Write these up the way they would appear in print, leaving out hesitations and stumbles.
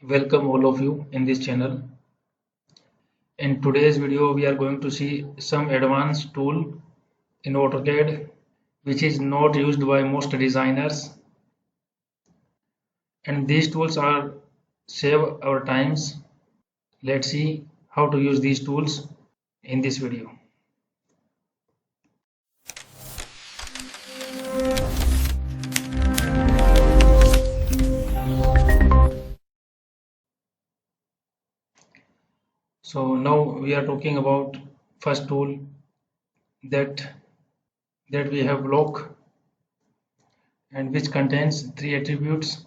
Welcome all of you in this channel. In today's video we are going to see some advanced tool in AutoCAD which is not used by most designers, and these tools are save our times. Let's see how to use these tools in this video. So now we are talking about first tool that we have block, and which contains three attributes: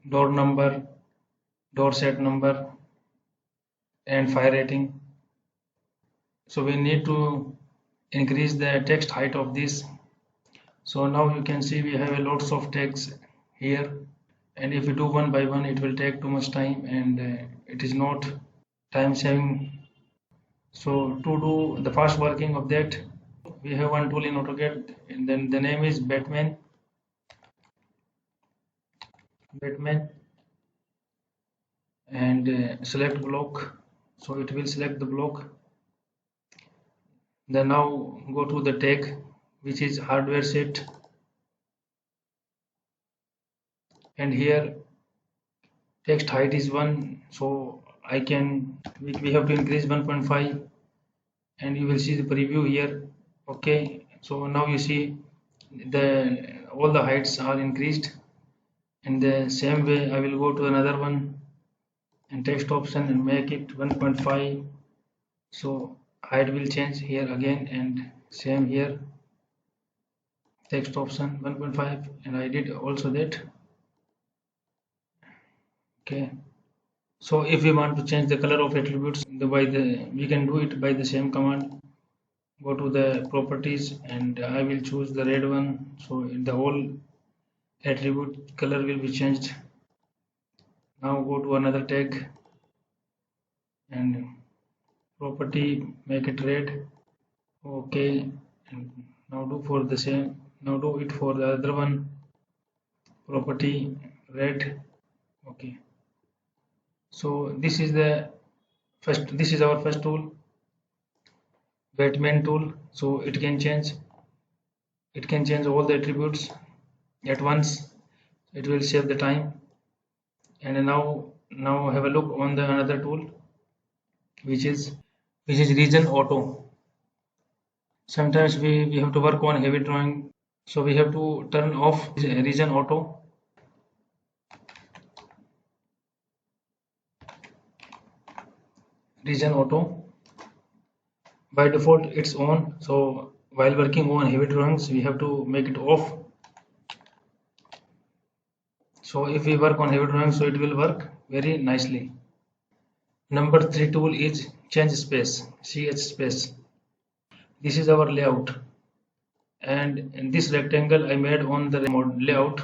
door number, door set number, and fire rating. So we need to increase the text height of this. So now you can see we have a lots of text here, and if we do one by one it will take too much time, and it is not time saving. So to do the fast working of that, we have one tool in AutoCAD, and then the name is Batman, and select block. So it will select the block. Then now go to the tag which is hardware set, and here text height is 1, so we have to increase 1.5, and you will see the preview here. Okay, so now you see all the heights are increased. In the same way I will go to another one and text option and make it 1.5, so height will change here again, and same here, text option 1.5, and I did also that. Okay, so if we want to change the color of attributes, we can do it by the same command. Go to the properties, and I will choose the red one, so the whole attribute color will be changed. Now go to another tag and property, make it red. Okay, and now do for the same. Now do it for the other one, property red. Okay, so this is our first tool, Batman tool. So it can change all the attributes at once. It will save the time. And now have a look on the another tool which is region auto. Sometimes we have to work on heavy drawing, so we have to turn off region auto. By default it's on, so while working on heavy drawings we have to make it off. So if we work on heavy drawings, so it will work very nicely. Number 3 tool is change space, ch space. This is our layout, and in this rectangle I made on the layout,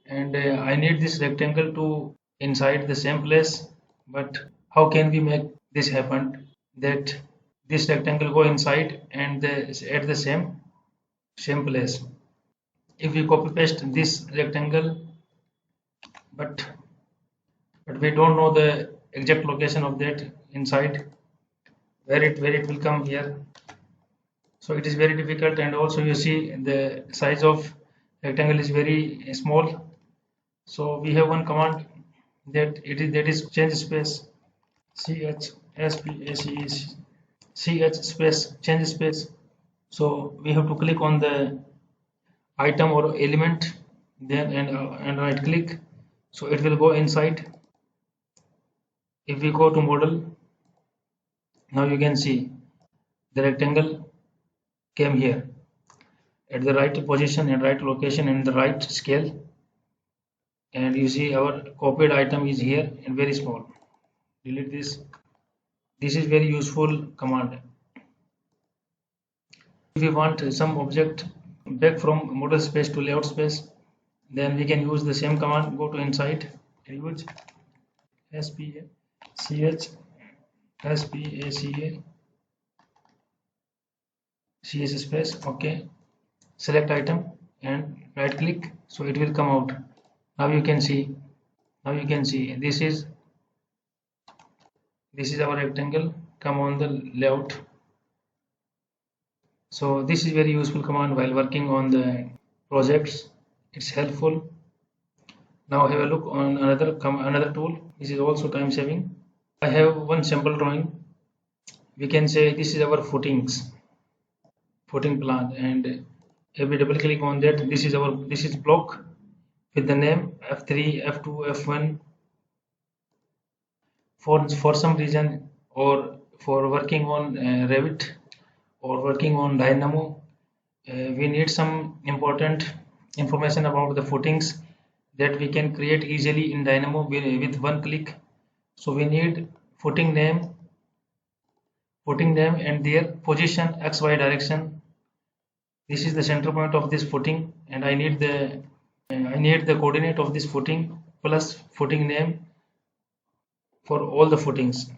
and I need this rectangle to inside the same place. But how can we make this happen, that this rectangle go inside and at the same place? If we copy paste this rectangle, but we don't know the exact location of that inside, where it will come here, so it is very difficult. And also you see the size of rectangle is very small. So we have one command that is change space, ch space change space. So we have to click on the item or element, then and right click, so it will go inside. If we go to model, now you can see the rectangle came here at the right position and right location and the right scale, and you see our copied item is here and very small. Delete this. This is very useful command. If we want some object back from model space to layout space, then we can use the same command. Go to inside, use spaca cs space. Okay, select item and right click, so it will come out. Now you can see Now you can see this is our rectangle. Come on the layout. So this is very useful command while working on the projects. It's helpful. Now have a look on another tool. This is also time saving. I have one sample drawing. We can say this is our footing plan, and if we double click on that, this is block with the name F3, F2, F1. For some reason, or for working on Revit or working on Dynamo, we need some important information about the footings that we can create easily in Dynamo with one click. So we need footing name and their position, XY direction. This is the center point of this footing, and I need the coordinate of this footing plus footing name for all the footings.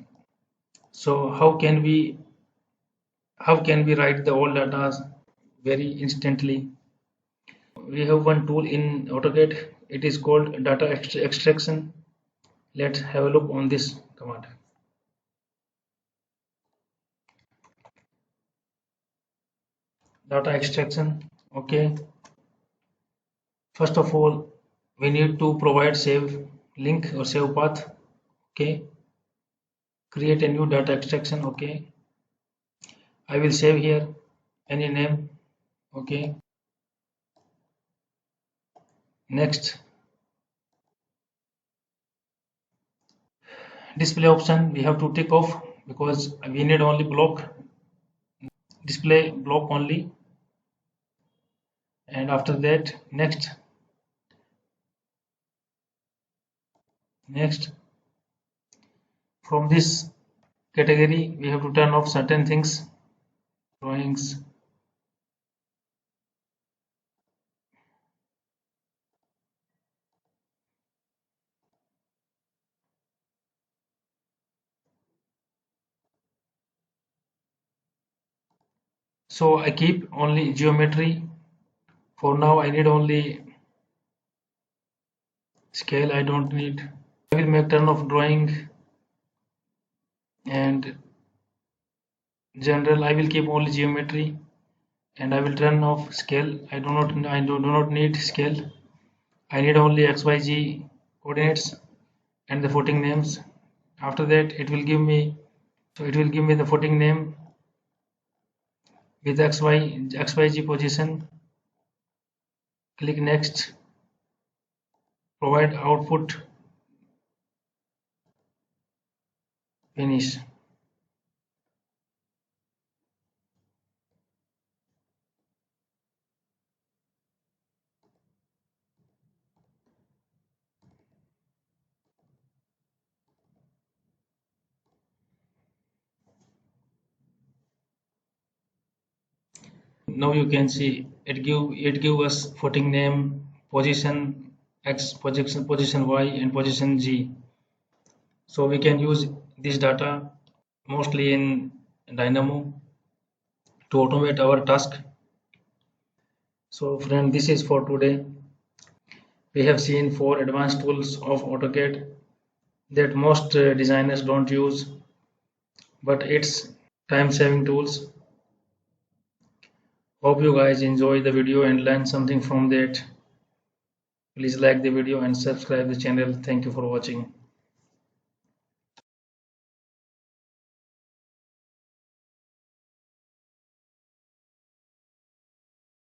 So how can we write the all data very instantly? We have one tool in AutoCAD. It is called data extraction. Let's have a look on this command. Data extraction. Okay. First of all, we need to provide save link or save path. Okay. Create a new data extraction. Okay. I will save here any name. Okay. Next, display option we have to tick off because we need only block, display block only. And after that, next from this category we have to turn off certain things. Drawings, so I keep only geometry. For now I need only scale. I don't need. I will make turn off drawing and general. I will keep only geometry, and I will turn off scale. I do not need scale. I need only XYZ coordinates and the footing names. After that it will give me the footing name with XYZ position. Click next, provide output, finish. Now you can see it give us footing name, position X, position Y, and position Z. So we can use this data mostly in Dynamo to automate our task. So friend, this is for today. We have seen 4 advanced tools of AutoCAD that most designers don't use, but it's time-saving tools. Hope you guys enjoy the video and learn something from that. Please like the video and subscribe the channel. Thank you for watching.